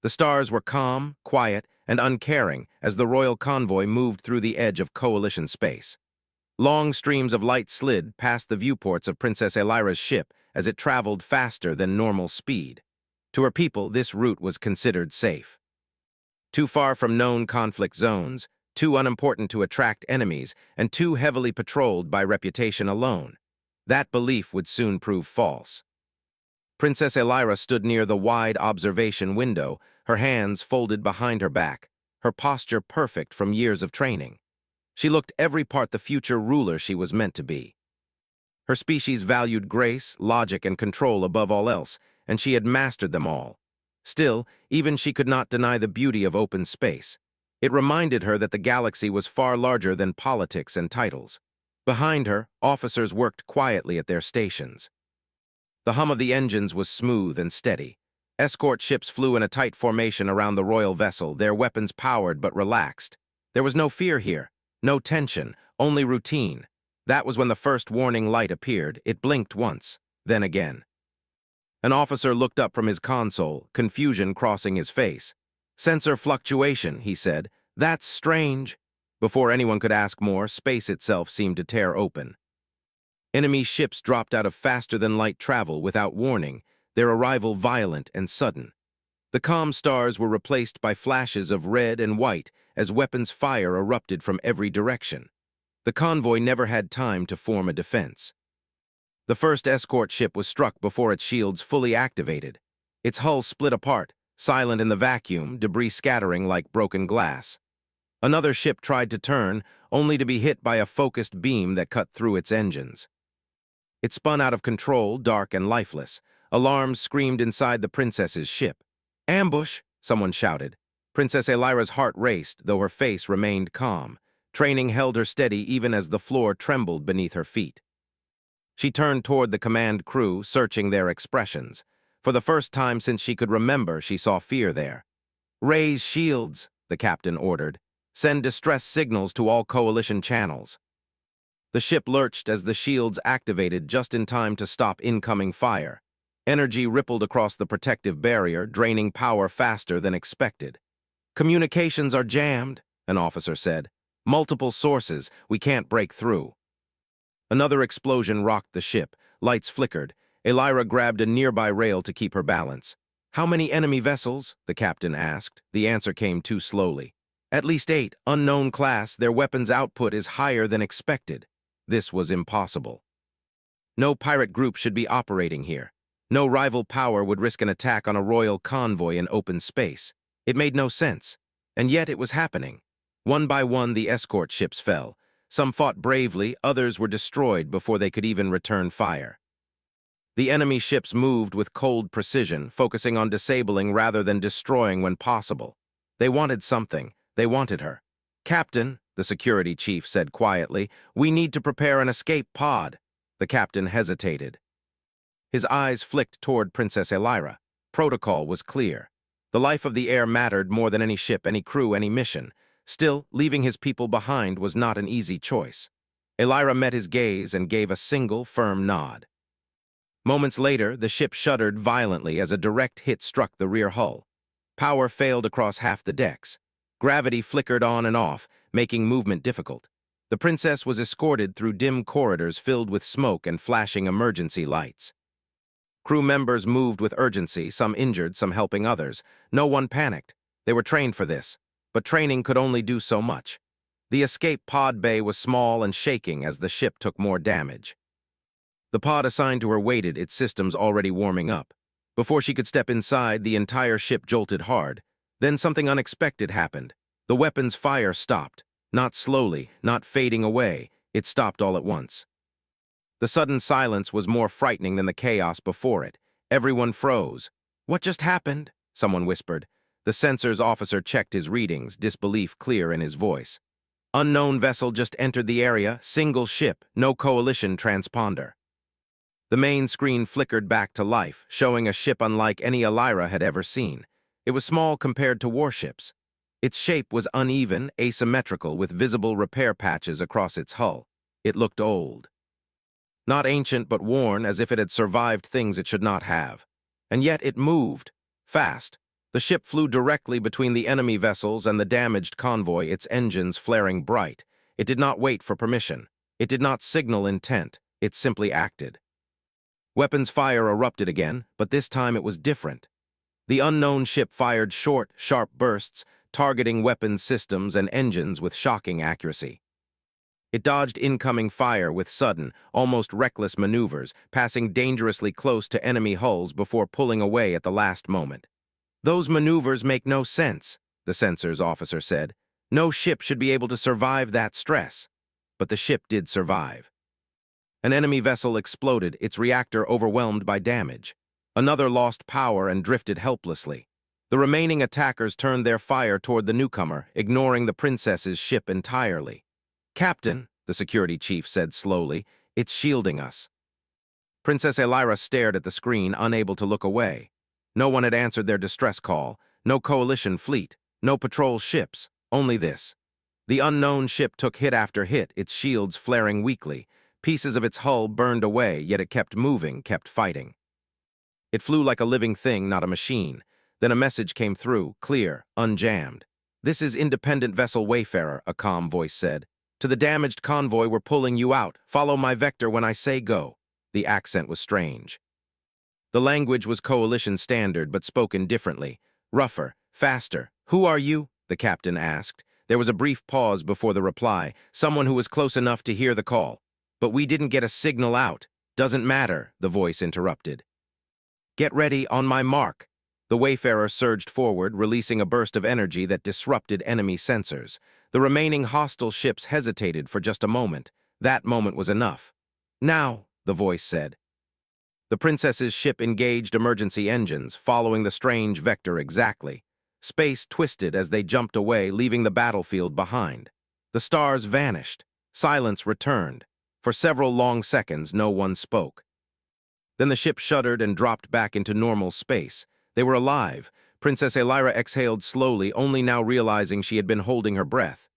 The stars were calm, quiet, and uncaring as the royal convoy moved through the edge of Coalition space. Long streams of light slid past the viewports of Princess Elira's ship as it traveled faster than normal speed. To her people, this route was considered safe. Too far from known conflict zones, too unimportant to attract enemies, and too heavily patrolled by reputation alone. That belief would soon prove false. Princess Elira stood near the wide observation window, her hands folded behind her back, her posture perfect from years of training. She looked every part the future ruler she was meant to be. Her species valued grace, logic, and control above all else, and she had mastered them all. Still, even she could not deny the beauty of open space. It reminded her that the galaxy was far larger than politics and titles. Behind her, officers worked quietly at their stations. The hum of the engines was smooth and steady. Escort ships flew in a tight formation around the royal vessel, their weapons powered but relaxed. There was no fear here, no tension, only routine. That was when the first warning light appeared. It blinked once, then again. An officer looked up from his console, confusion crossing his face. "Sensor fluctuation," he said. "That's strange." Before anyone could ask more, space itself seemed to tear open. Enemy ships dropped out of faster-than-light travel without warning, their arrival violent and sudden. The calm stars were replaced by flashes of red and white as weapons fire erupted from every direction. The convoy never had time to form a defense. The first escort ship was struck before its shields fully activated. Its hull split apart, silent in the vacuum, debris scattering like broken glass. Another ship tried to turn, only to be hit by a focused beam that cut through its engines. It spun out of control, dark and lifeless. Alarms screamed inside the princess's ship. "Ambush!" someone shouted. Princess Elira's heart raced, though her face remained calm. Training held her steady even as the floor trembled beneath her feet. She turned toward the command crew, searching their expressions. For the first time since she could remember, she saw fear there. "Raise shields," the captain ordered. "Send distress signals to all coalition channels." The ship lurched as the shields activated just in time to stop incoming fire. Energy rippled across the protective barrier, draining power faster than expected. "Communications are jammed," an officer said. "Multiple sources, we can't break through." Another explosion rocked the ship. Lights flickered. Elira grabbed a nearby rail to keep her balance. "How many enemy vessels?" the captain asked. The answer came too slowly. "At least 8, unknown class, their weapons output is higher than expected." This was impossible. No pirate group should be operating here. No rival power would risk an attack on a royal convoy in open space. It made no sense. And yet it was happening. One by one, the escort ships fell. Some fought bravely, others were destroyed before they could even return fire. The enemy ships moved with cold precision, focusing on disabling rather than destroying when possible. They wanted something. They wanted her. "Captain," the security chief said quietly, "we need to prepare an escape pod." The captain hesitated. His eyes flicked toward Princess Elira. Protocol was clear. The life of the air mattered more than any ship, any crew, any mission. Still, leaving his people behind was not an easy choice. Elira met his gaze and gave a single, firm nod. Moments later, the ship shuddered violently as a direct hit struck the rear hull. Power failed across half the decks. Gravity flickered on and off, making movement difficult. The princess was escorted through dim corridors filled with smoke and flashing emergency lights. Crew members moved with urgency, some injured, some helping others. No one panicked. They were trained for this, but training could only do so much. The escape pod bay was small and shaking as the ship took more damage. The pod assigned to her waited, its systems already warming up. Before she could step inside, the entire ship jolted hard. Then something unexpected happened. The weapon's fire stopped. Not slowly, not fading away. It stopped all at once. The sudden silence was more frightening than the chaos before it. Everyone froze. "What just happened?" someone whispered. The sensors officer checked his readings, disbelief clear in his voice. "Unknown vessel just entered the area, single ship, no coalition transponder." The main screen flickered back to life, showing a ship unlike any Elira had ever seen. It was small compared to warships. Its shape was uneven, asymmetrical, with visible repair patches across its hull. It looked old. Not ancient, but worn, as if it had survived things it should not have. And yet it moved. Fast. The ship flew directly between the enemy vessels and the damaged convoy, its engines flaring bright. It did not wait for permission. It did not signal intent. It simply acted. Weapons fire erupted again, but this time it was different. The unknown ship fired short, sharp bursts, targeting weapons systems and engines with shocking accuracy. It dodged incoming fire with sudden, almost reckless maneuvers, passing dangerously close to enemy hulls before pulling away at the last moment. "Those maneuvers make no sense," the sensors officer said. "No ship should be able to survive that stress." But the ship did survive. An enemy vessel exploded, its reactor overwhelmed by damage. Another lost power and drifted helplessly. The remaining attackers turned their fire toward the newcomer, ignoring the princess's ship entirely. "Captain," the security chief said slowly, "it's shielding us." Princess Elira stared at the screen, unable to look away. No one had answered their distress call. No coalition fleet. No patrol ships. Only this. The unknown ship took hit after hit, its shields flaring weakly. Pieces of its hull burned away, yet it kept moving, kept fighting. It flew like a living thing, not a machine. Then a message came through, clear, unjammed. "This is Independent Vessel Wayfarer," a calm voice said. "To the damaged convoy, we're pulling you out. Follow my vector when I say go." The accent was strange. The language was coalition standard, but spoken differently. Rougher, faster. "Who are you?" the captain asked. There was a brief pause before the reply. "Someone who was close enough to hear the call." "But we didn't get a signal out." "Doesn't matter," the voice interrupted. "Get ready, on my mark." The Wayfarer surged forward, releasing a burst of energy that disrupted enemy sensors. The remaining hostile ships hesitated for just a moment. That moment was enough. "Now," the voice said. The princess's ship engaged emergency engines, following the strange vector exactly. Space twisted as they jumped away, leaving the battlefield behind. The stars vanished. Silence returned. For several long seconds, no one spoke. Then the ship shuddered and dropped back into normal space. They were alive. Princess Elira exhaled slowly, only now realizing she had been holding her breath.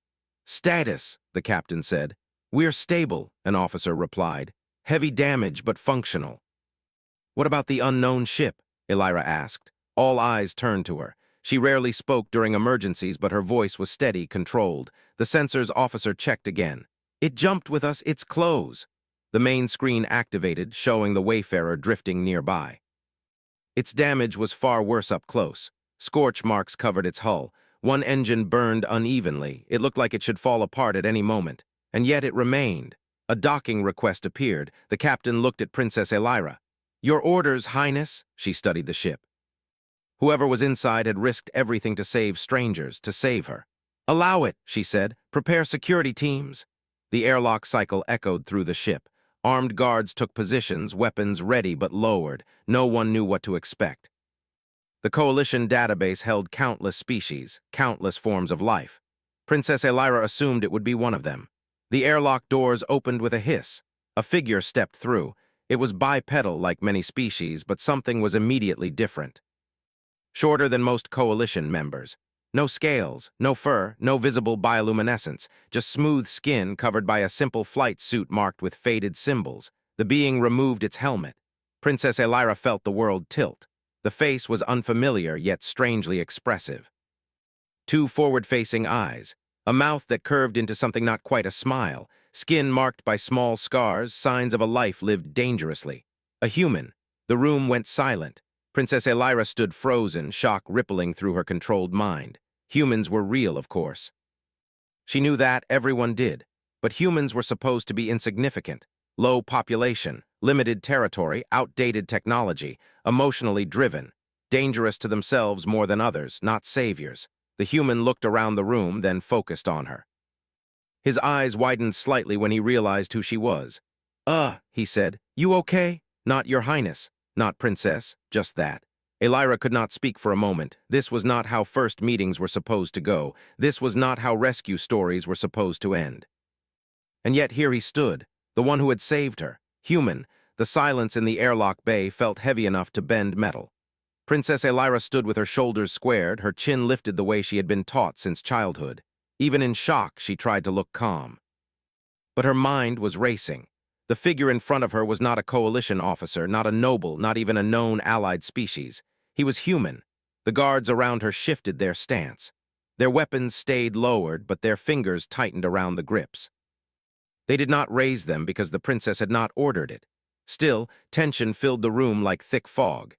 "Status," the captain said. "We're stable," an officer replied. "Heavy damage, but functional." "What about the unknown ship?" Elira asked. All eyes turned to her. She rarely spoke during emergencies, but her voice was steady, controlled. The sensors officer checked again. "It jumped with us, it's close." The main screen activated, showing the Wayfarer drifting nearby. Its damage was far worse up close. Scorch marks covered its hull. One engine burned unevenly. It looked like it should fall apart at any moment. And yet it remained. A docking request appeared. The captain looked at Princess Elira. "Your orders, Highness." She studied the ship. Whoever was inside had risked everything to save strangers, to save her. "Allow it," she said. "Prepare security teams." The airlock cycle echoed through the ship. Armed guards took positions, weapons ready but lowered. No one knew what to expect. The Coalition database held countless species, countless forms of life. Princess Elira assumed it would be one of them. The airlock doors opened with a hiss. A figure stepped through. It was bipedal like many species, but something was immediately different. Shorter than most Coalition members. No scales, no fur, no visible bioluminescence, just smooth skin covered by a simple flight suit marked with faded symbols. The being removed its helmet. Princess Elira felt the world tilt. The face was unfamiliar, yet strangely expressive. Two forward-facing eyes, a mouth that curved into something not quite a smile, skin marked by small scars, signs of a life lived dangerously. A human. The room went silent. Princess Elira stood frozen, shock rippling through her controlled mind. Humans were real, of course. She knew that, everyone did. But humans were supposed to be insignificant. Low population, limited territory, outdated technology, emotionally driven. Dangerous to themselves more than others, not saviors. The human looked around the room, then focused on her. His eyes widened slightly when he realized who she was. He said. "You okay?" "Not your highness. Not princess. Just that." Elira could not speak for a moment. This was not how first meetings were supposed to go. This was not how rescue stories were supposed to end. And yet here he stood, the one who had saved her. Human. The silence in the airlock bay felt heavy enough to bend metal. Princess Elira stood with her shoulders squared, her chin lifted the way she had been taught since childhood. Even in shock, she tried to look calm. But her mind was racing. The figure in front of her was not a coalition officer, not a noble, not even a known allied species. He was human. The guards around her shifted their stance. Their weapons stayed lowered, but their fingers tightened around the grips. They did not raise them because the princess had not ordered it. Still, tension filled the room like thick fog.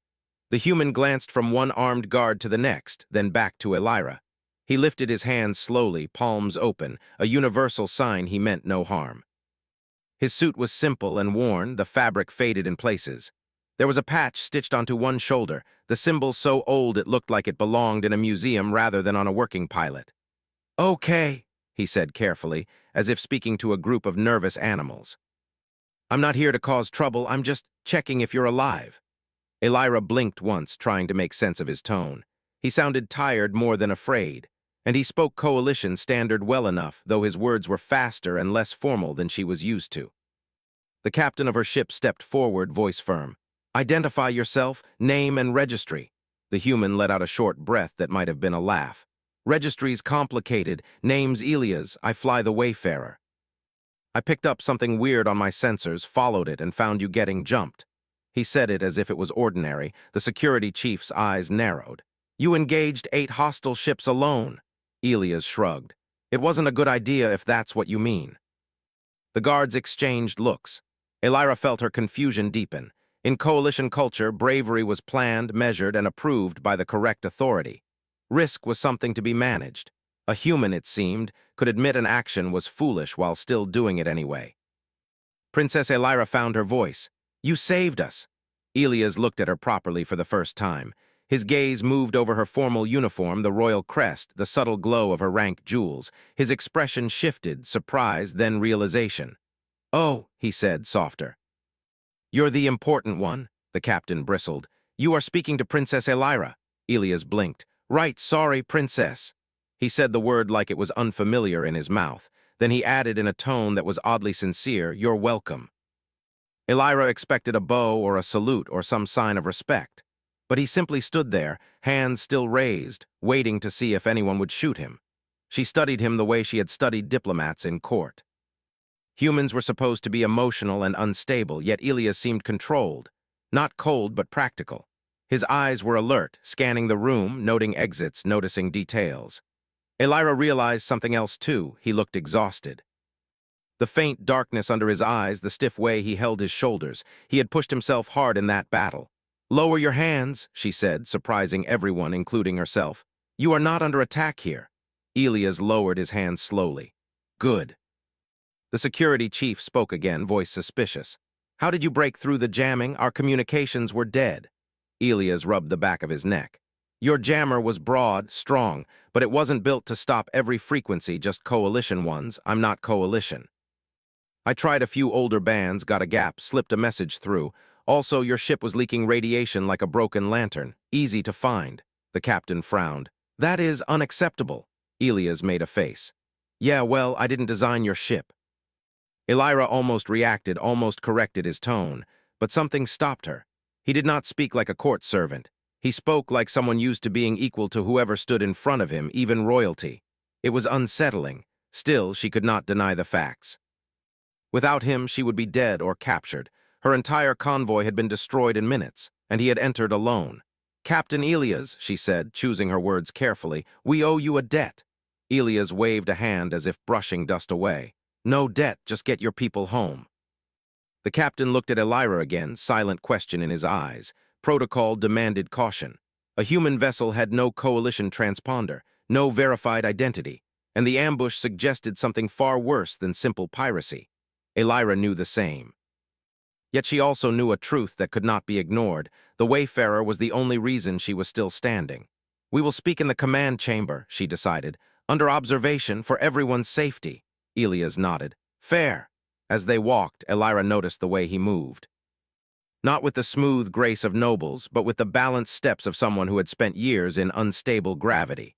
The human glanced from one armed guard to the next, then back to Elira. He lifted his hands slowly, palms open, a universal sign he meant no harm. His suit was simple and worn, the fabric faded in places. There was a patch stitched onto one shoulder, the symbol so old it looked like it belonged in a museum rather than on a working pilot. "Okay," he said carefully, as if speaking to a group of nervous animals. "I'm not here to cause trouble, I'm just checking if you're alive." Elira blinked once, trying to make sense of his tone. He sounded tired more than afraid, and he spoke coalition standard well enough, though his words were faster and less formal than she was used to. The captain of her ship stepped forward, voice firm. "Identify yourself, name and registry." The human let out a short breath that might have been a laugh. "Registry's complicated. Name's Elias. I fly the Wayfarer. I picked up something weird on my sensors, followed it, and found you getting jumped." He said it as if it was ordinary. The security chief's eyes narrowed. "You engaged 8 hostile ships alone." Elias shrugged. "It wasn't a good idea if that's what you mean." The guards exchanged looks. Elira felt her confusion deepen. In coalition culture, bravery was planned, measured, and approved by the correct authority. Risk was something to be managed. A human, it seemed, could admit an action was foolish while still doing it anyway. Princess Elira found her voice. "You saved us." Elias looked at her properly for the first time. His gaze moved over her formal uniform, the royal crest, the subtle glow of her rank jewels. His expression shifted, surprise, then realization. "Oh," he said, softer. "You're the important one," the captain bristled. "You are speaking to Princess Elira." Elias blinked. "Right, sorry, princess." He said the word like it was unfamiliar in his mouth. Then he added in a tone that was oddly sincere, "You're welcome." Elira expected a bow or a salute or some sign of respect. But he simply stood there, hands still raised, waiting to see if anyone would shoot him. She studied him the way she had studied diplomats in court. Humans were supposed to be emotional and unstable, yet Elias seemed controlled. Not cold, but practical. His eyes were alert, scanning the room, noting exits, noticing details. Elira realized something else too. He looked exhausted. The faint darkness under his eyes, the stiff way he held his shoulders. He had pushed himself hard in that battle. "Lower your hands," she said, surprising everyone, including herself. "You are not under attack here." Elias lowered his hands slowly. "Good." The security chief spoke again, voice suspicious. "How did you break through the jamming? Our communications were dead." Elias rubbed the back of his neck. "Your jammer was broad, strong, but it wasn't built to stop every frequency, just coalition ones. I'm not coalition. I tried a few older bands, got a gap, slipped a message through. Also, your ship was leaking radiation like a broken lantern. Easy to find." The captain frowned. "That is unacceptable." Elias made a face. "Yeah, well, I didn't design your ship." Elira almost reacted, almost corrected his tone, but something stopped her. He did not speak like a court servant. He spoke like someone used to being equal to whoever stood in front of him, even royalty. It was unsettling. Still, she could not deny the facts. Without him, she would be dead or captured. Her entire convoy had been destroyed in minutes, and he had entered alone. "Captain Elias," she said, choosing her words carefully, "we owe you a debt." Elias waved a hand as if brushing dust away. "No debt, just get your people home." The captain looked at Elira again, silent question in his eyes. Protocol demanded caution. A human vessel had no coalition transponder, no verified identity, and the ambush suggested something far worse than simple piracy. Elira knew the same. Yet she also knew a truth that could not be ignored. The Wayfarer was the only reason she was still standing. "We will speak in the command chamber," she decided, "under observation for everyone's safety." Elias nodded. "Fair." As they walked, Elira noticed the way he moved. Not with the smooth grace of nobles, but with the balanced steps of someone who had spent years in unstable gravity.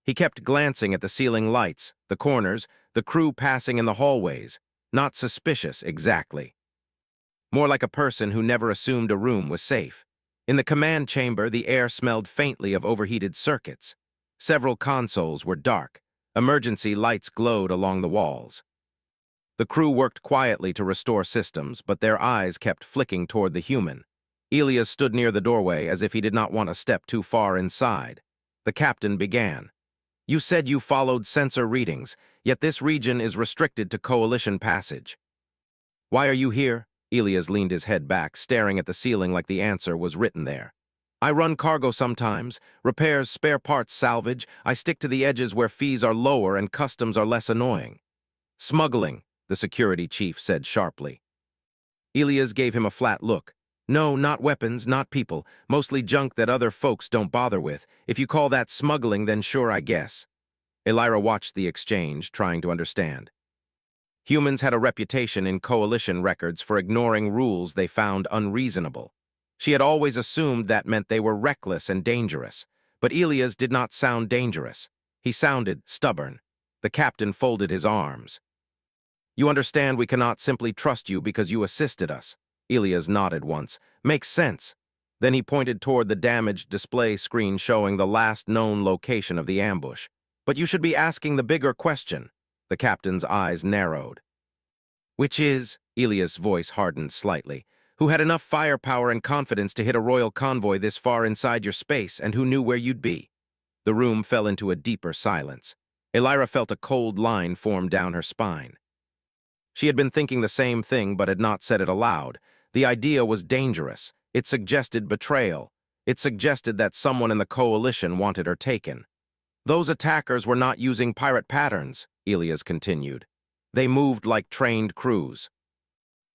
He kept glancing at the ceiling lights, the corners, the crew passing in the hallways. Not suspicious, exactly. More like a person who never assumed a room was safe. In the command chamber, the air smelled faintly of overheated circuits. Several consoles were dark. Emergency lights glowed along the walls. The crew worked quietly to restore systems, but their eyes kept flicking toward the human. Elias stood near the doorway as if he did not want to step too far inside. The captain began. You said you followed sensor readings, yet this region is restricted to Coalition passage. Why are you here? Elias leaned his head back, staring at the ceiling like the answer was written there. I run cargo sometimes, repairs, spare parts, salvage. I stick to the edges where fees are lower and customs are less annoying. Smuggling, the security chief said sharply. Elias gave him a flat look. No, not weapons, not people, mostly junk that other folks don't bother with. If you call that smuggling, then sure, I guess. Elira watched the exchange, trying to understand. Humans had a reputation in Coalition records for ignoring rules they found unreasonable. She had always assumed that meant they were reckless and dangerous. But Elias did not sound dangerous. He sounded stubborn. The captain folded his arms. You understand we cannot simply trust you because you assisted us. Elias nodded once. Makes sense. Then he pointed toward the damaged display screen showing the last known location of the ambush. But you should be asking the bigger question. The captain's eyes narrowed. Which is, Elias' voice hardened slightly, who had enough firepower and confidence to hit a royal convoy this far inside your space and who knew where you'd be? The room fell into a deeper silence. Elira felt a cold line form down her spine. She had been thinking the same thing but had not said it aloud. The idea was dangerous. It suggested betrayal. It suggested that someone in the Coalition wanted her taken. Those attackers were not using pirate patterns, Elias continued. They moved like trained crews.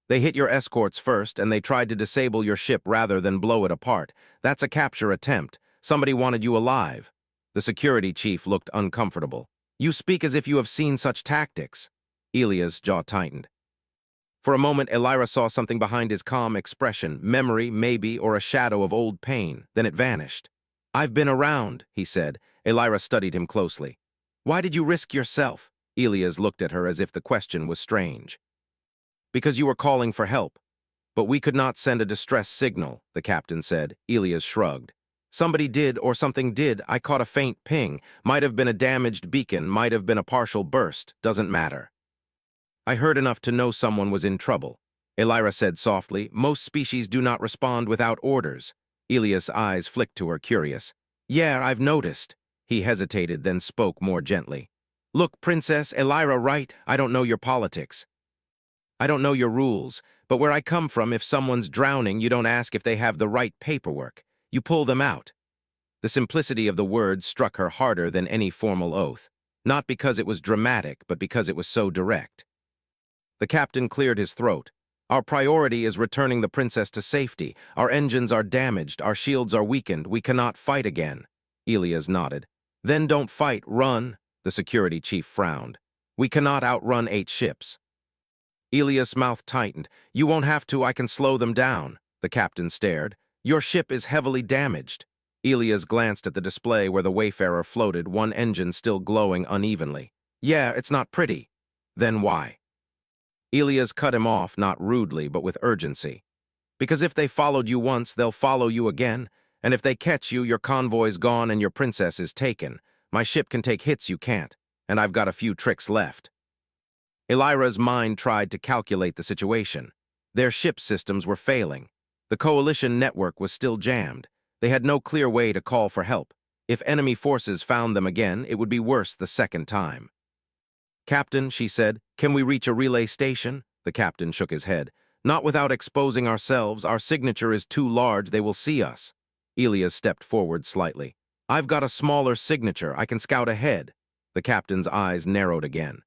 They hit your escorts first, and they tried to disable your ship rather than blow it apart. That's a capture attempt. Somebody wanted you alive. The security chief looked uncomfortable. You speak as if you have seen such tactics. Elias' jaw tightened. For a moment, Elira saw something behind his calm expression, memory, maybe, or a shadow of old pain. Then it vanished. I've been around, he said. Elira studied him closely. Why did you risk yourself? Elias looked at her as if the question was strange. Because you were calling for help. But we could not send a distress signal, the captain said. Elias shrugged. Somebody did, or something did. I caught a faint ping. Might have been a damaged beacon, might have been a partial burst. Doesn't matter. I heard enough to know someone was in trouble. Elira said softly, most species do not respond without orders. Elias' eyes flicked to her, curious. Yeah, I've noticed. He hesitated, then spoke more gently. Look, Princess, Elira right, I don't know your politics. I don't know your rules, but where I come from, if someone's drowning, you don't ask if they have the right paperwork. You pull them out. The simplicity of the words struck her harder than any formal oath. Not because it was dramatic, but because it was so direct. The captain cleared his throat. Our priority is returning the princess to safety. Our engines are damaged. Our shields are weakened. We cannot fight again. Elias nodded. Then don't fight, run. The security chief frowned. We cannot outrun 8 ships. Elias' mouth tightened. You won't have to, I can slow them down. The captain stared. Your ship is heavily damaged. Elias glanced at the display where the Wayfarer floated, one engine still glowing unevenly. Yeah, it's not pretty. Then why? Elias cut him off, not rudely, but with urgency. Because if they followed you once, they'll follow you again, and if they catch you, your convoy's gone and your princess is taken. My ship can take hits you can't, and I've got a few tricks left. Elira's mind tried to calculate the situation. Their ship systems were failing. The Coalition network was still jammed. They had no clear way to call for help. If enemy forces found them again, it would be worse the second time. Captain, she said, can we reach a relay station? The captain shook his head. Not without exposing ourselves. Our signature is too large. They will see us. Elias stepped forward slightly. I've got a smaller signature. I can scout ahead. The captain's eyes narrowed again.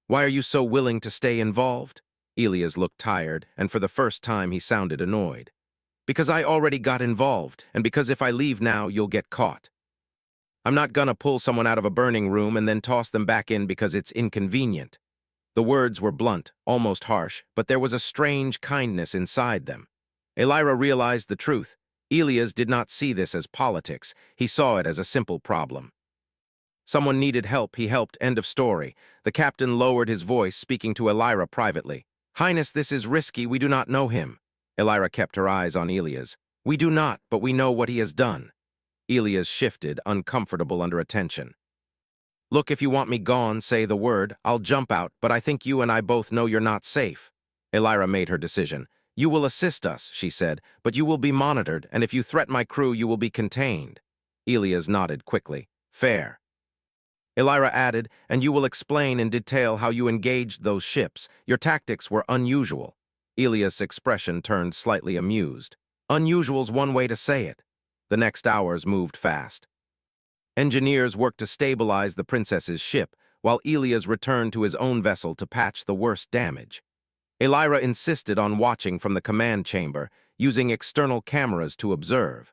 Why are you so willing to stay involved? Elias looked tired, and for the first time he sounded annoyed. Because I already got involved, and because if I leave now, you'll get caught. I'm not gonna pull someone out of a burning room and then toss them back in because it's inconvenient. The words were blunt, almost harsh, but there was a strange kindness inside them. Elira realized the truth. Elias did not see this as politics. He saw it as a simple problem. Someone needed help, he helped, end of story. The captain lowered his voice, speaking to Elira privately. Highness, this is risky, we do not know him. Elira kept her eyes on Elias. We do not, but we know what he has done. Elias shifted, uncomfortable under attention. Look, if you want me gone, say the word. I'll jump out, but I think you and I both know you're not safe. Elira made her decision. "You will assist us," she said, "but you will be monitored, and if you threaten my crew, you will be contained." Elias nodded quickly. "Fair." Elira added, "And you will explain in detail how you engaged those ships. Your tactics were unusual." Elias' expression turned slightly amused. "Unusual's one way to say it." The next hours moved fast. Engineers worked to stabilize the princess's ship, while Elias returned to his own vessel to patch the worst damage. Elira insisted on watching from the command chamber, using external cameras to observe.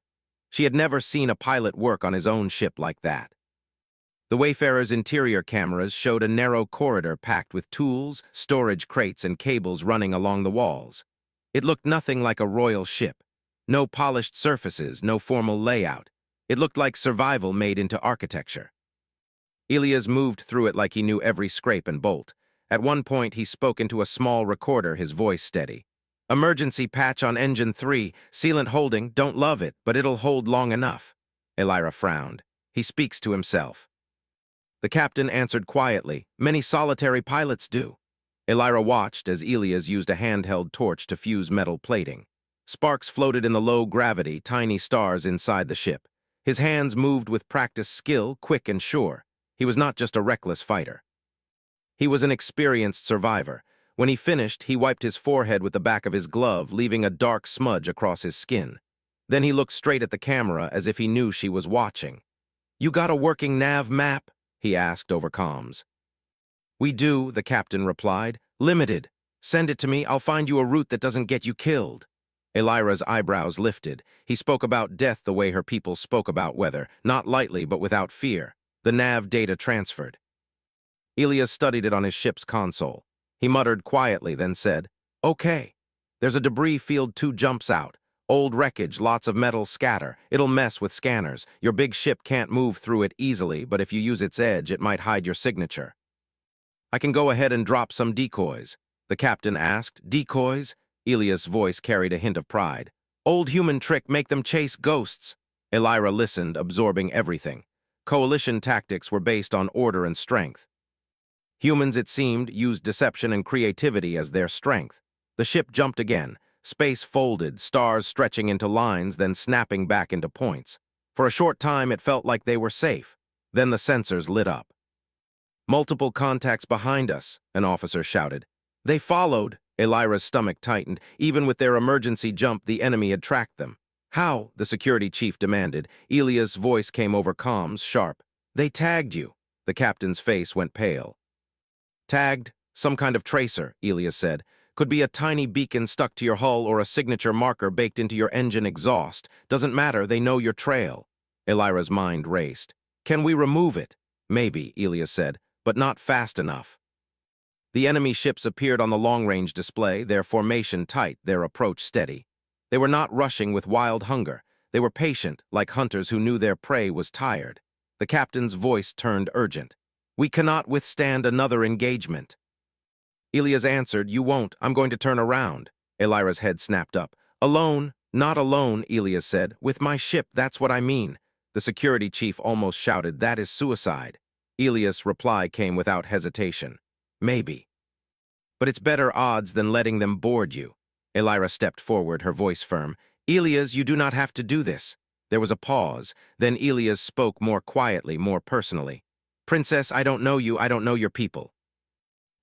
She had never seen a pilot work on his own ship like that. The Wayfarer's interior cameras showed a narrow corridor packed with tools, storage crates, and cables running along the walls. It looked nothing like a royal ship. No polished surfaces, no formal layout. It looked like survival made into architecture. Elias moved through it like he knew every scrape and bolt. At one point, he spoke into a small recorder, his voice steady. "Emergency patch on engine 3, sealant holding, don't love it, but it'll hold long enough." Elira frowned. He speaks to himself. The captain answered quietly, "Many solitary pilots do." Elira watched as Elias used a handheld torch to fuse metal plating. Sparks floated in the low gravity, tiny stars inside the ship. His hands moved with practiced skill, quick and sure. He was not just a reckless fighter. He was an experienced survivor. When he finished, he wiped his forehead with the back of his glove, leaving a dark smudge across his skin. Then he looked straight at the camera as if he knew she was watching. "You got a working nav map?" he asked over comms. "We do," the captain replied. "Limited. Send it to me, I'll find you a route that doesn't get you killed." Elira's eyebrows lifted. He spoke about death the way her people spoke about weather, not lightly but without fear. The nav data transferred. Elias studied it on his ship's console. He muttered quietly, then said, "Okay. There's a debris field 2 jumps out. Old wreckage, lots of metal scatter. It'll mess with scanners. Your big ship can't move through it easily, but if you use its edge, it might hide your signature." "I can go ahead and drop some decoys," the captain asked. "Decoys?" Elias' voice carried a hint of pride. "Old human trick, make them chase ghosts." Elira listened, absorbing everything. Coalition tactics were based on order and strength. Humans, it seemed, used deception and creativity as their strength. The ship jumped again. Space folded, stars stretching into lines, then snapping back into points. For a short time, it felt like they were safe. Then the sensors lit up. "Multiple contacts behind us," an officer shouted. "They followed." Elira's stomach tightened. Even with their emergency jump, the enemy had tracked them. "How?" the security chief demanded. Elias' voice came over comms, sharp. "They tagged you." The captain's face went pale. "Tagged? Some kind of tracer," Elias said. "Could be a tiny beacon stuck to your hull or a signature marker baked into your engine exhaust. Doesn't matter, they know your trail." Elira's mind raced. "Can we remove it?" "Maybe," Elias said, "but not fast enough." The enemy ships appeared on the long-range display, their formation tight, their approach steady. They were not rushing with wild hunger. They were patient, like hunters who knew their prey was tired. The captain's voice turned urgent. "We cannot withstand another engagement." Elias answered, "You won't. I'm going to turn around." Elira's head snapped up. "Alone? Not alone," Elias said. "With my ship, that's what I mean." The security chief almost shouted, "That is suicide." Elias' reply came without hesitation. "Maybe. But it's better odds than letting them board you." Elira stepped forward, her voice firm. "Elias, you do not have to do this." There was a pause. Then Elias spoke more quietly, more personally. "Princess, I don't know you, I don't know your people.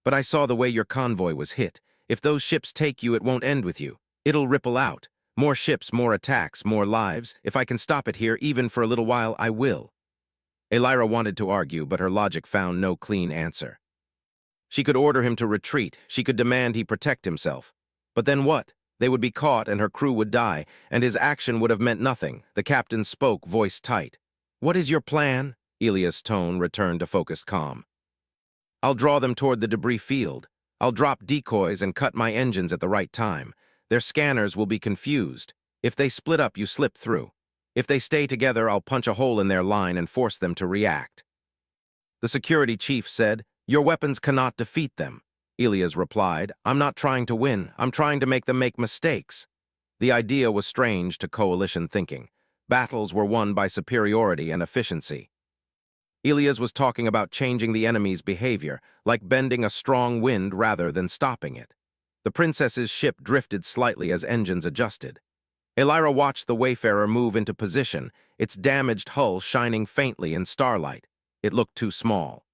But I saw the way your convoy was hit. If those ships take you, it won't end with you. It'll ripple out. More ships, more attacks, more lives. If I can stop it here, even for a little while, I will." Elira wanted to argue, but her logic found no clean answer. She could order him to retreat. She could demand he protect himself. But then what? They would be caught and her crew would die, and his action would have meant nothing. The captain spoke, voice tight. "What is your plan?" Elias' tone returned to focused calm. "I'll draw them toward the debris field. I'll drop decoys and cut my engines at the right time. Their scanners will be confused. If they split up, you slip through. If they stay together, I'll punch a hole in their line and force them to react." The security chief said, "Your weapons cannot defeat them." Elias replied, "I'm not trying to win. I'm trying to make them make mistakes." The idea was strange to coalition thinking. Battles were won by superiority and efficiency. Elias was talking about changing the enemy's behavior, like bending a strong wind rather than stopping it. The princess's ship drifted slightly as engines adjusted. Elira watched the Wayfarer move into position, its damaged hull shining faintly in starlight. It looked too small.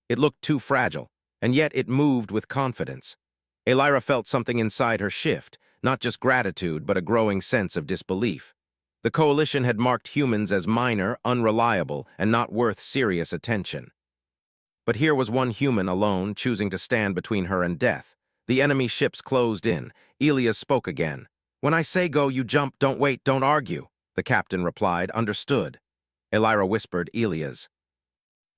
It looked too fragile, and yet it moved with confidence. Elira felt something inside her shift, not just gratitude, but a growing sense of disbelief. The coalition had marked humans as minor, unreliable, and not worth serious attention. But here was one human alone, choosing to stand between her and death. The enemy ships closed in. Elias spoke again. "When I say go, you jump, don't wait, don't argue." The captain replied, "Understood." Elira whispered, "Elias."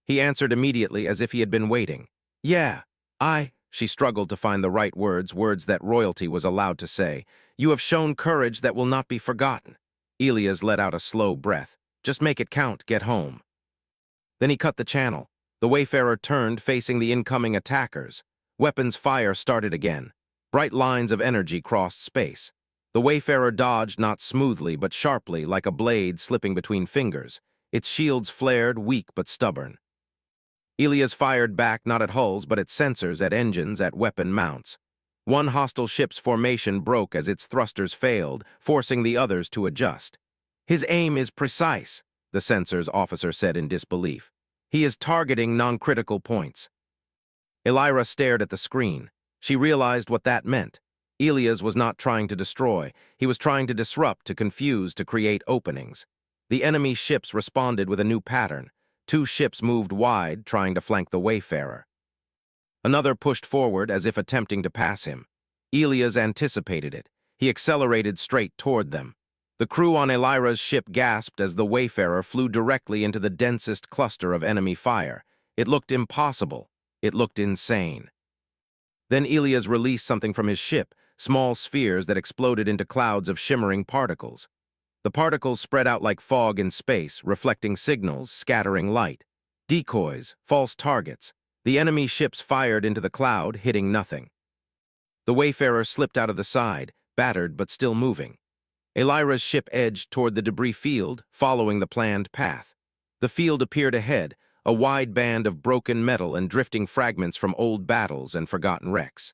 He answered immediately as if he had been waiting. "Yeah, I—" She struggled to find the right words, words that royalty was allowed to say. "You have shown courage that will not be forgotten." Elias let out a slow breath. "Just make it count, get home." Then he cut the channel. The Wayfarer turned, facing the incoming attackers. Weapons fire started again. Bright lines of energy crossed space. The Wayfarer dodged not smoothly but sharply, like a blade slipping between fingers. Its shields flared, weak but stubborn. Elias fired back not at hulls but at sensors, at engines, at weapon mounts. One hostile ship's formation broke as its thrusters failed, forcing the others to adjust. "His aim is precise," the sensors officer said in disbelief. "He is targeting non-critical points." Elira stared at the screen. She realized what that meant. Elias was not trying to destroy. He was trying to disrupt, to confuse, to create openings. The enemy ships responded with a new pattern. Two ships moved wide, trying to flank the Wayfarer. Another pushed forward as if attempting to pass him. Elias anticipated it. He accelerated straight toward them. The crew on Elira's ship gasped as the Wayfarer flew directly into the densest cluster of enemy fire. It looked impossible. It looked insane. Then Elias released something from his ship, small spheres that exploded into clouds of shimmering particles. The particles spread out like fog in space, reflecting signals, scattering light. Decoys, false targets. The enemy ships fired into the cloud, hitting nothing. The Wayfarer slipped out of the side, battered but still moving. Elira's ship edged toward the debris field, following the planned path. The field appeared ahead, a wide band of broken metal and drifting fragments from old battles and forgotten wrecks.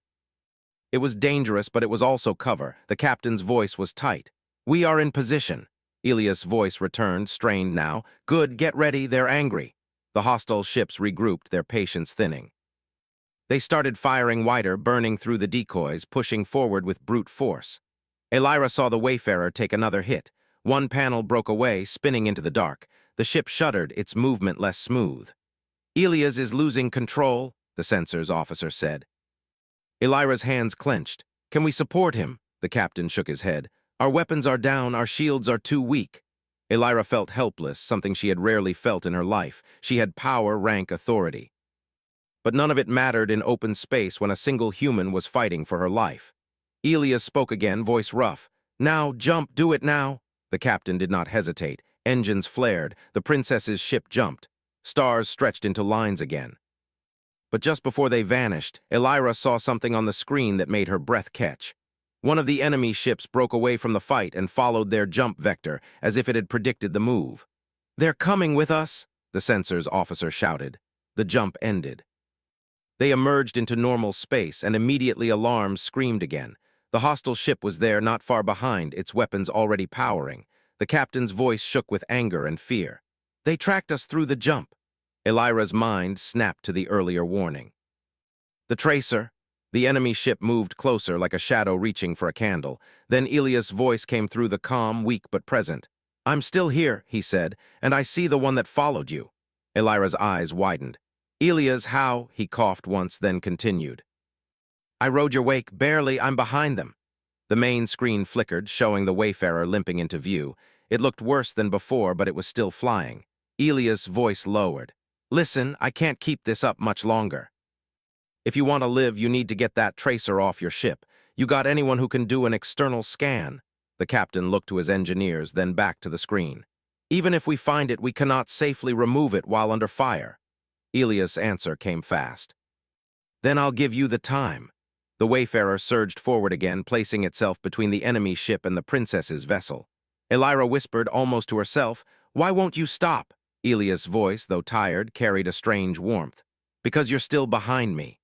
It was dangerous, but it was also cover. The captain's voice was tight. "We are in position." Elias' voice returned, strained now. "Good, get ready, they're angry." The hostile ships regrouped, their patience thinning. They started firing wider, burning through the decoys, pushing forward with brute force. Elira saw the Wayfarer take another hit. One panel broke away, spinning into the dark. The ship shuddered, its movement less smooth. "Elias is losing control," the sensors officer said. Elira's hands clenched. "Can we support him?" The captain shook his head. "Our weapons are down, our shields are too weak." Elira felt helpless, something she had rarely felt in her life. She had power, rank, authority. But none of it mattered in open space when a single human was fighting for her life. Elias spoke again, voice rough. "Now, jump, do it now." The captain did not hesitate. Engines flared. The princess's ship jumped. Stars stretched into lines again. But just before they vanished, Elira saw something on the screen that made her breath catch. One of the enemy ships broke away from the fight and followed their jump vector, as if it had predicted the move. "They're coming with us," the sensors officer shouted. The jump ended. They emerged into normal space, and immediately alarms screamed again. The hostile ship was there, not far behind, its weapons already powering. The captain's voice shook with anger and fear. "They tracked us through the jump." Elira's mind snapped to the earlier warning. The tracer. The enemy ship moved closer, like a shadow reaching for a candle. Then Elias' voice came through the calm, weak but present. "I'm still here," he said, "and I see the one that followed you." Elira's eyes widened. "Elias, how?" He coughed once, then continued. "I rode your wake, barely, I'm behind them." The main screen flickered, showing the Wayfarer limping into view. It looked worse than before, but it was still flying. Elias' voice lowered. "Listen, I can't keep this up much longer. If you want to live, you need to get that tracer off your ship. You got anyone who can do an external scan?" The captain looked to his engineers, then back to the screen. "Even if we find it, we cannot safely remove it while under fire." Elias' answer came fast. "Then I'll give you the time." The Wayfarer surged forward again, placing itself between the enemy ship and the princess's vessel. Elira whispered, almost to herself, "Why won't you stop?" Elias' voice, though tired, carried a strange warmth. "Because you're still behind me."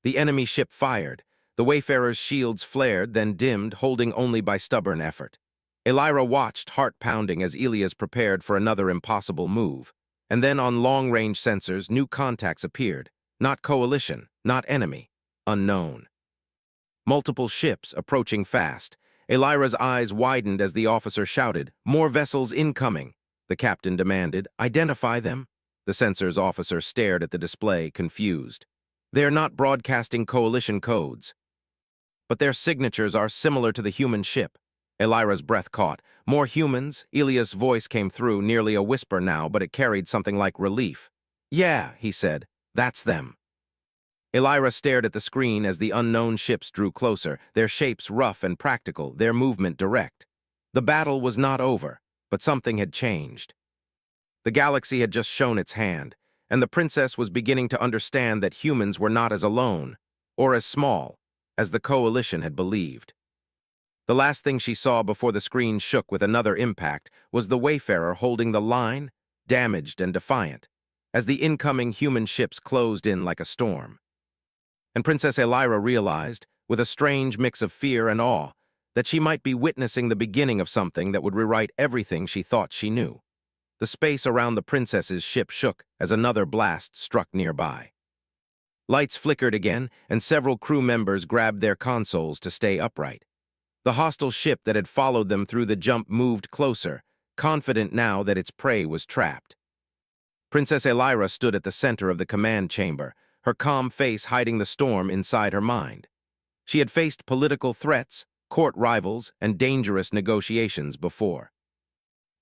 The enemy ship fired. The Wayfarer's shields flared, then dimmed, holding only by stubborn effort. Elira watched, heart pounding, as Elias prepared for another impossible move. And then on long-range sensors, new contacts appeared. Not coalition, not enemy. Unknown. Multiple ships approaching fast. Elira's eyes widened as the officer shouted, "More vessels incoming." The captain demanded, "Identify them." The sensors officer stared at the display, confused. "They are not broadcasting coalition codes, but their signatures are similar to the human ship." Elira's breath caught. "More humans?" Elias' voice came through, nearly a whisper now, but it carried something like relief. "Yeah," he said, "that's them." Elira stared at the screen as the unknown ships drew closer, their shapes rough and practical, their movement direct. The battle was not over, but something had changed. The galaxy had just shown its hand, and the princess was beginning to understand that humans were not as alone, or as small, as the coalition had believed. The last thing she saw before the screen shook with another impact was the Wayfarer holding the line, damaged and defiant, as the incoming human ships closed in like a storm. And Princess Elira realized, with a strange mix of fear and awe, that she might be witnessing the beginning of something that would rewrite everything she thought she knew. The space around the princess's ship shook as another blast struck nearby. Lights flickered again, and several crew members grabbed their consoles to stay upright. The hostile ship that had followed them through the jump moved closer, confident now that its prey was trapped. Princess Elira stood at the center of the command chamber, her calm face hiding the storm inside her mind. She had faced political threats, court rivals, and dangerous negotiations before.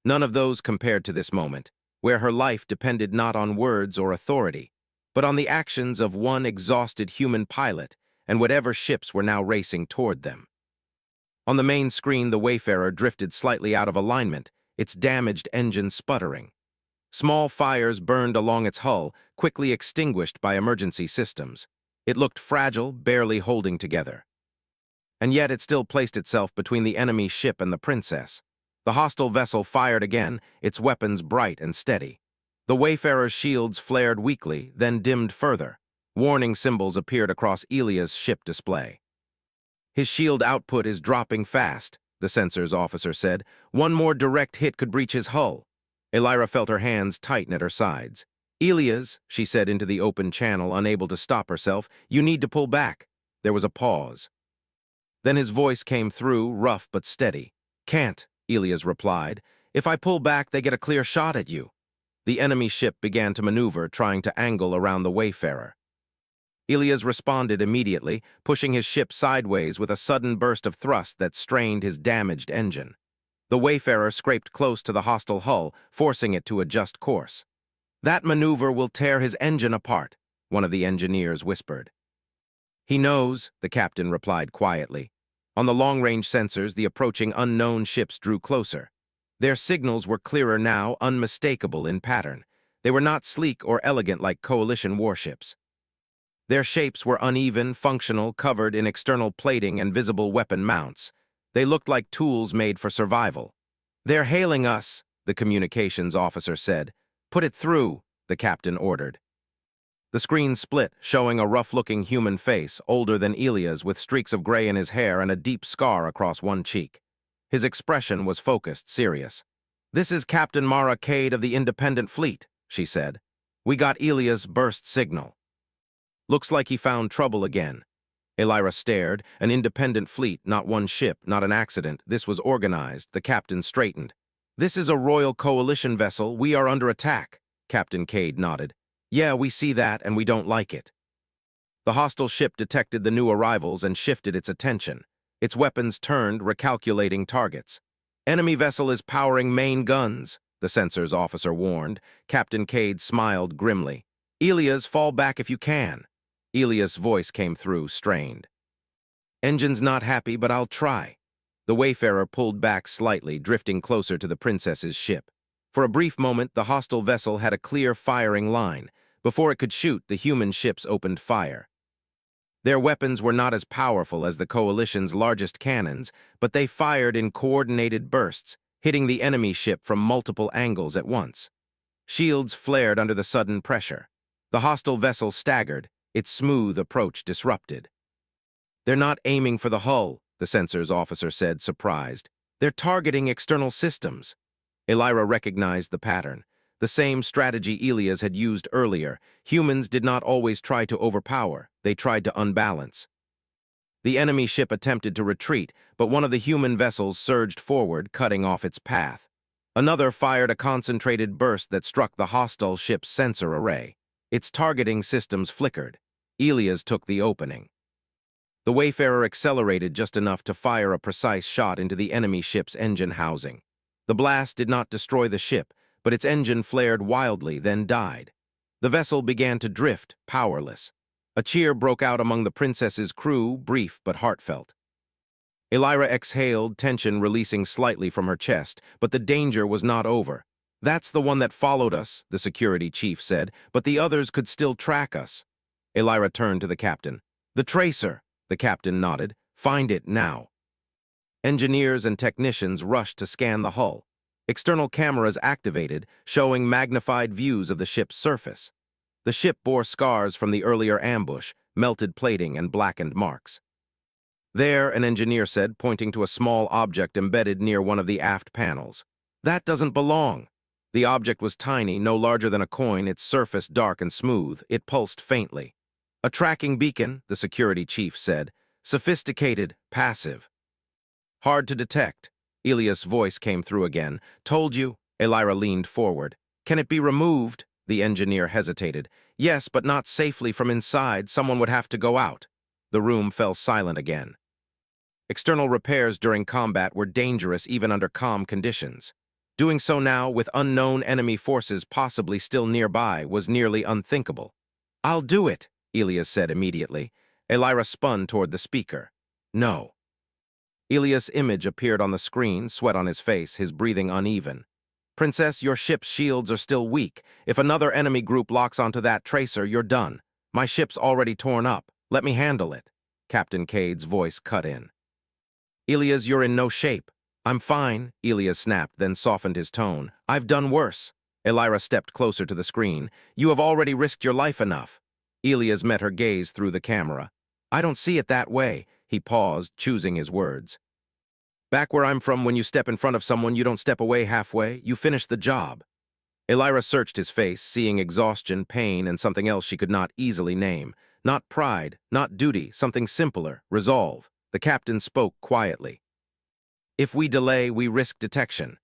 None of those compared to this moment, where her life depended not on words or authority, but on the actions of one exhausted human pilot and whatever ships were now racing toward them. On the main screen, the Wayfarer drifted slightly out of alignment, its damaged engine sputtering. Small fires burned along its hull, quickly extinguished by emergency systems. It looked fragile, barely holding together. And yet it still placed itself between the enemy ship and the princess. The hostile vessel fired again, its weapons bright and steady. The Wayfarer's shields flared weakly, then dimmed further. Warning symbols appeared across Elia's ship display. "His shield output is dropping fast," the sensors officer said. "One more direct hit could breach his hull." Elira felt her hands tighten at her sides. "Elias," she said into the open channel, unable to stop herself, "you need to pull back." There was a pause. Then his voice came through, rough but steady. "Can't," Elias replied. "If I pull back, they get a clear shot at you." The enemy ship began to maneuver, trying to angle around the Wayfarer. Elias responded immediately, pushing his ship sideways with a sudden burst of thrust that strained his damaged engine. The Wayfarer scraped close to the hostile hull, forcing it to adjust course. "That maneuver will tear his engine apart," one of the engineers whispered. "He knows," the captain replied quietly. On the long-range sensors, the approaching unknown ships drew closer. Their signals were clearer now, unmistakable in pattern. They were not sleek or elegant like coalition warships. Their shapes were uneven, functional, covered in external plating and visible weapon mounts. They looked like tools made for survival. "They're hailing us," the communications officer said. "Put it through," the captain ordered. The screen split, showing a rough-looking human face, older than Elia's, with streaks of gray in his hair and a deep scar across one cheek. His expression was focused, serious. "This is Captain Mara Cade of the Independent Fleet," she said. "We got Elia's burst signal." "Looks like he found trouble again." Elira stared. An independent fleet, not one ship, not an accident. This was organized. The captain straightened. "This is a Royal Coalition vessel. We are under attack." Captain Cade nodded. "Yeah, we see that, and we don't like it." The hostile ship detected the new arrivals and shifted its attention. Its weapons turned, recalculating targets. "Enemy vessel is powering main guns," the sensors officer warned. Captain Cade smiled grimly. "Elias, fall back if you can." Elias' voice came through, strained. "Engine's not happy, but I'll try." The Wayfarer pulled back slightly, drifting closer to the princess's ship. For a brief moment, the hostile vessel had a clear firing line. Before it could shoot, the human ships opened fire. Their weapons were not as powerful as the coalition's largest cannons, but they fired in coordinated bursts, hitting the enemy ship from multiple angles at once. Shields flared under the sudden pressure. The hostile vessel staggered, its smooth approach disrupted. They're not aiming for the hull, the sensors officer said, surprised. They're targeting external systems. Elira recognized the pattern. The same strategy Elias had used earlier. Humans did not always try to overpower. They tried to unbalance. The enemy ship attempted to retreat, but one of the human vessels surged forward, cutting off its path. Another fired a concentrated burst that struck the hostile ship's sensor array. Its targeting systems flickered. Elias took the opening. The Wayfarer accelerated just enough to fire a precise shot into the enemy ship's engine housing. The blast did not destroy the ship, but its engine flared wildly, then died. The vessel began to drift, powerless. A cheer broke out among the princess's crew, brief but heartfelt. Elira exhaled, tension releasing slightly from her chest, but the danger was not over. "That's the one that followed us," the security chief said, "but the others could still track us." Elira turned to the captain. "The tracer," the captain nodded. "Find it now." Engineers and technicians rushed to scan the hull. External cameras activated, showing magnified views of the ship's surface. The ship bore scars from the earlier ambush, melted plating and blackened marks. "There," an engineer said, pointing to a small object embedded near one of the aft panels. "That doesn't belong." The object was tiny, no larger than a coin, its surface dark and smooth. It pulsed faintly. "A tracking beacon," the security chief said. "Sophisticated, passive. Hard to detect." Elias' voice came through again. "Told you." Elira leaned forward. "Can it be removed?" The engineer hesitated. "Yes, but not safely from inside. Someone would have to go out." The room fell silent again. External repairs during combat were dangerous even under calm conditions. Doing so now, with unknown enemy forces possibly still nearby, was nearly unthinkable. "I'll do it," Elias said immediately. Elira spun toward the speaker. "No." Elias' image appeared on the screen, sweat on his face, his breathing uneven. "Princess, your ship's shields are still weak. If another enemy group locks onto that tracer, you're done. My ship's already torn up. Let me handle it." Captain Cade's voice cut in. "Elias, you're in no shape." "I'm fine," Elias snapped, then softened his tone. "I've done worse." Elira stepped closer to the screen. "You have already risked your life enough." Elias met her gaze through the camera. "I don't see it that way." He paused, choosing his words. "Back where I'm from, when you step in front of someone, you don't step away halfway. You finish the job." Elira searched his face, seeing exhaustion, pain, and something else she could not easily name. Not pride, not duty, something simpler, resolve. The captain spoke quietly. "If we delay, we risk detection."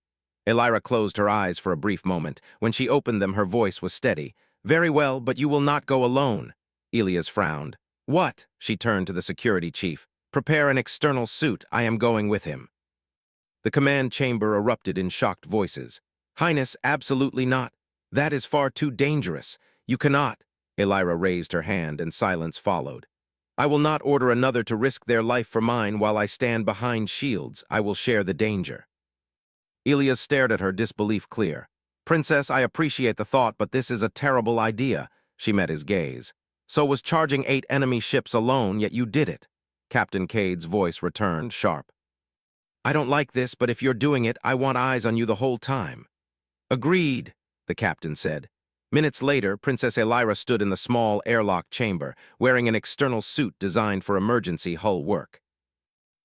Elira closed her eyes for a brief moment. When she opened them, her voice was steady. "Very well, but you will not go alone." Elias frowned. "What?" She turned to the security chief. "Prepare an external suit. I am going with him." The command chamber erupted in shocked voices. "Highness, absolutely not. That is far too dangerous. You cannot." Elira raised her hand, and silence followed. "I will not order another to risk their life for mine while I stand behind shields. I will share the danger." Elias stared at her, disbelief clear. "Princess, I appreciate the thought, but this is a terrible idea." She met his gaze. "So was charging 8 enemy ships alone, yet you did it." Captain Cade's voice returned, sharp. "I don't like this, but if you're doing it, I want eyes on you the whole time." "Agreed," the captain said. Minutes later, Princess Elira stood in the small airlock chamber, wearing an external suit designed for emergency hull work.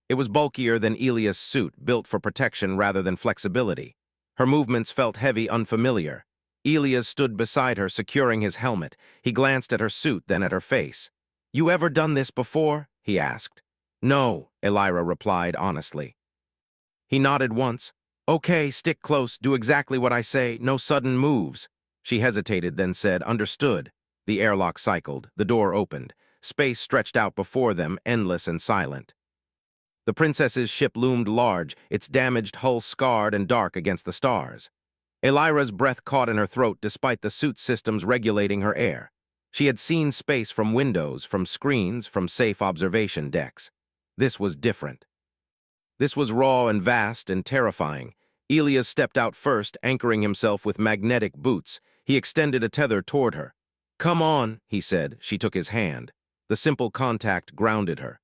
It was bulkier than Elias' suit, built for protection rather than flexibility. Her movements felt heavy, unfamiliar. Elias stood beside her, securing his helmet. He glanced at her suit, then at her face. "You ever done this before?" he asked. "No," Elira replied honestly. He nodded once. "Okay, stick close, do exactly what I say, no sudden moves." She hesitated, then said, "Understood." The airlock cycled, the door opened. Space stretched out before them, endless and silent. The princess's ship loomed large, its damaged hull scarred and dark against the stars. Elira's breath caught in her throat despite the suit systems regulating her air. She had seen space from windows, from screens, from safe observation decks. This was different. This was raw and vast and terrifying. Elias stepped out first, anchoring himself with magnetic boots. He extended a tether toward her. "Come on," he said. She took his hand. The simple contact grounded her.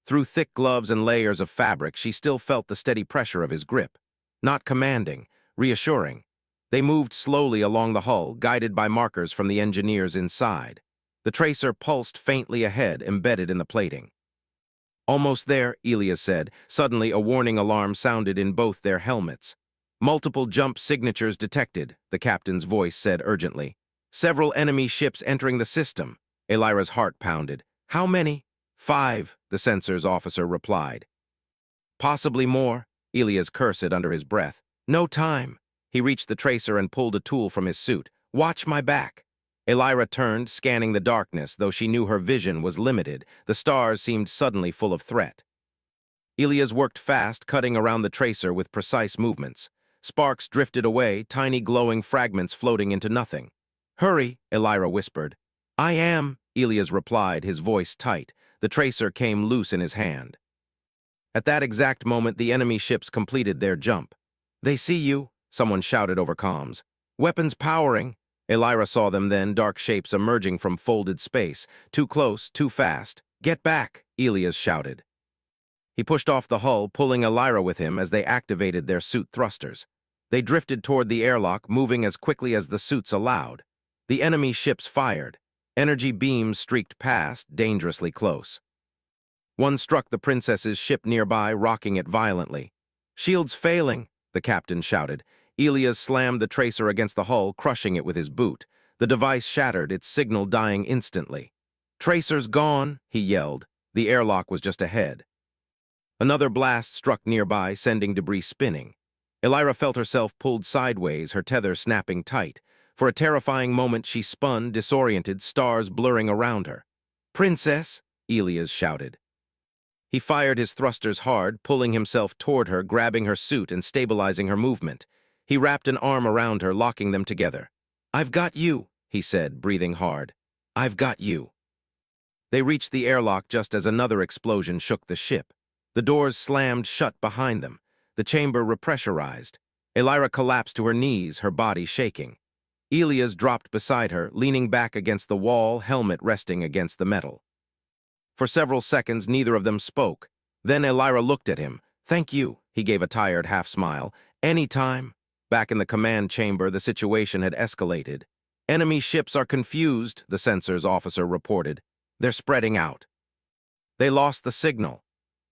Through thick gloves and layers of fabric, she still felt the steady pressure of his grip. Not commanding, reassuring. They moved slowly along the hull, guided by markers from the engineers inside. The tracer pulsed faintly ahead, embedded in the plating. Almost there, Elias said. Suddenly, a warning alarm sounded in both their helmets. Multiple jump signatures detected, the captain's voice said urgently. Several enemy ships entering the system. Elira's heart pounded. How many? 5, the sensors officer replied. Possibly more, Elias cursed under his breath. No time. He reached the tracer and pulled a tool from his suit. Watch my back. Elira turned, scanning the darkness, though she knew her vision was limited. The stars seemed suddenly full of threat. Elias worked fast, cutting around the tracer with precise movements. Sparks drifted away, tiny glowing fragments floating into nothing. Hurry, Elira whispered. I am, Elias replied, his voice tight. The tracer came loose in his hand. At that exact moment, the enemy ships completed their jump. They see you, someone shouted over comms. Weapons powering. Elira saw them then, dark shapes emerging from folded space. Too close, too fast. Get back, Elias shouted. He pushed off the hull, pulling Elira with him as they activated their suit thrusters. They drifted toward the airlock, moving as quickly as the suits allowed. The enemy ships fired. Energy beams streaked past, dangerously close. One struck the princess's ship nearby, rocking it violently. Shields failing, the captain shouted. Elias slammed the tracer against the hull, crushing it with his boot. The device shattered, its signal dying instantly. Tracer's gone, he yelled. The airlock was just ahead. Another blast struck nearby, sending debris spinning. Elira felt herself pulled sideways, her tether snapping tight. For a terrifying moment, she spun, disoriented, stars blurring around her. Princess, Elias shouted. He fired his thrusters hard, pulling himself toward her, grabbing her suit and stabilizing her movement. He wrapped an arm around her, locking them together. I've got you, he said, breathing hard. I've got you. They reached the airlock just as another explosion shook the ship. The doors slammed shut behind them. The chamber repressurized. Elira collapsed to her knees, her body shaking. Elias dropped beside her, leaning back against the wall, helmet resting against the metal. For several seconds, neither of them spoke. Then Elira looked at him. Thank you, he gave a tired half-smile. Any time. Back in the command chamber, the situation had escalated. Enemy ships are confused, the sensors officer reported. They're spreading out. They lost the signal.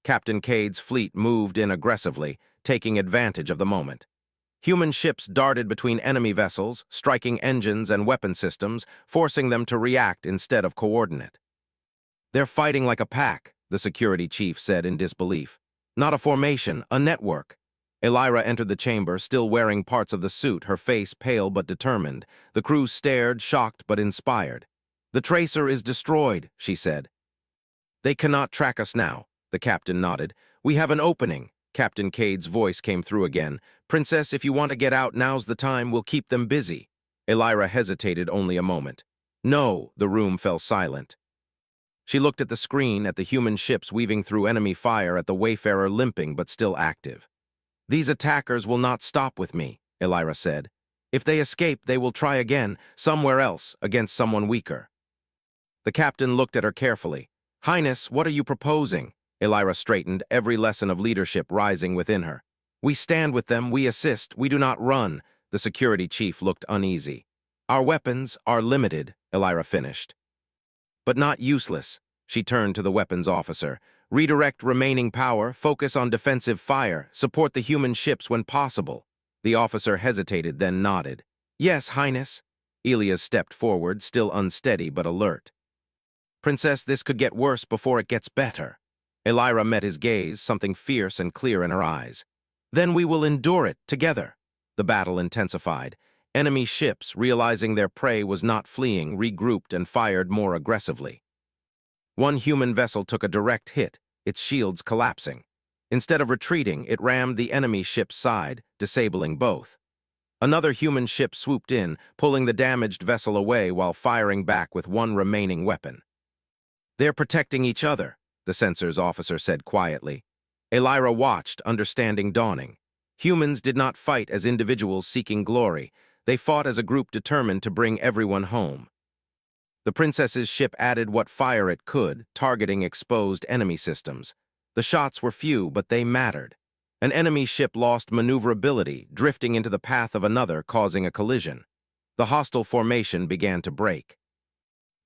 Captain Cade's fleet moved in aggressively, taking advantage of the moment. Human ships darted between enemy vessels, striking engines and weapon systems, forcing them to react instead of coordinate. They're fighting like a pack, the security chief said in disbelief. Not a formation, a network. Elira entered the chamber, still wearing parts of the suit, her face pale but determined. The crew stared, shocked but inspired. The tracer is destroyed, she said. They cannot track us now, the captain nodded. We have an opening. Captain Cade's voice came through again. Princess, if you want to get out, now's the time. We'll keep them busy. Elira hesitated only a moment. No, the room fell silent. She looked at the screen, at the human ships weaving through enemy fire, at the Wayfarer limping but still active. These attackers will not stop with me, Elira said. If they escape, they will try again, somewhere else, against someone weaker. The captain looked at her carefully. Highness, what are you proposing? Elira straightened, every lesson of leadership rising within her. We stand with them, we assist, we do not run. The security chief looked uneasy. Our weapons are limited, Elira finished. But not useless. She turned to the weapons officer. Redirect remaining power, focus on defensive fire, support the human ships when possible. The officer hesitated, then nodded. Yes, Highness. Elias stepped forward, still unsteady but alert. Princess, this could get worse before it gets better. Elira met his gaze, something fierce and clear in her eyes. Then we will endure it, together. The battle intensified. Enemy ships, realizing their prey was not fleeing, regrouped and fired more aggressively. One human vessel took a direct hit, its shields collapsing. Instead of retreating, it rammed the enemy ship's side, disabling both. Another human ship swooped in, pulling the damaged vessel away while firing back with one remaining weapon. They're protecting each other, the sensors officer said quietly. Elira watched, understanding dawning. Humans did not fight as individuals seeking glory. They fought as a group determined to bring everyone home. The princess's ship added what fire it could, targeting exposed enemy systems. The shots were few, but they mattered. An enemy ship lost maneuverability, drifting into the path of another, causing a collision. The hostile formation began to break.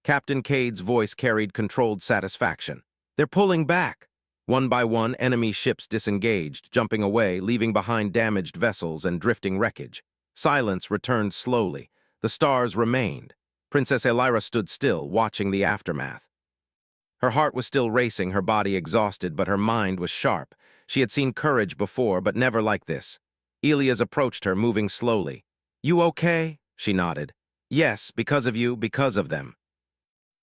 Captain Cade's voice carried controlled satisfaction. They're pulling back. One by one, enemy ships disengaged, jumping away, leaving behind damaged vessels and drifting wreckage. Silence returned slowly. The stars remained. Princess Elira stood still, watching the aftermath. Her heart was still racing, her body exhausted, but her mind was sharp. She had seen courage before, but never like this. Elias approached her, moving slowly. "You okay?" She nodded. "Yes, because of you, because of them."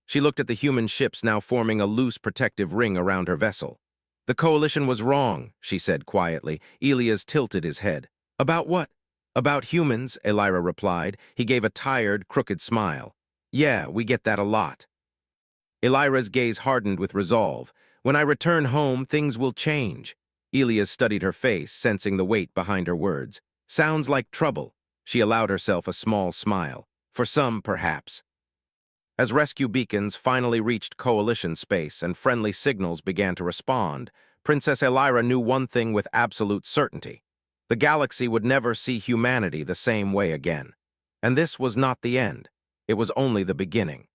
She looked at the human ships now forming a loose protective ring around her vessel. "The coalition was wrong," she said quietly. Elias tilted his head. "About what?" "About humans," Elira replied. He gave a tired, crooked smile. "Yeah, we get that a lot." Elira's gaze hardened with resolve. "When I return home, things will change." Elias studied her face, sensing the weight behind her words. "Sounds like trouble." She allowed herself a small smile. "For some, perhaps." As rescue beacons finally reached coalition space and friendly signals began to respond, Princess Elira knew one thing with absolute certainty. The galaxy would never see humanity the same way again. And this was not the end. It was only the beginning.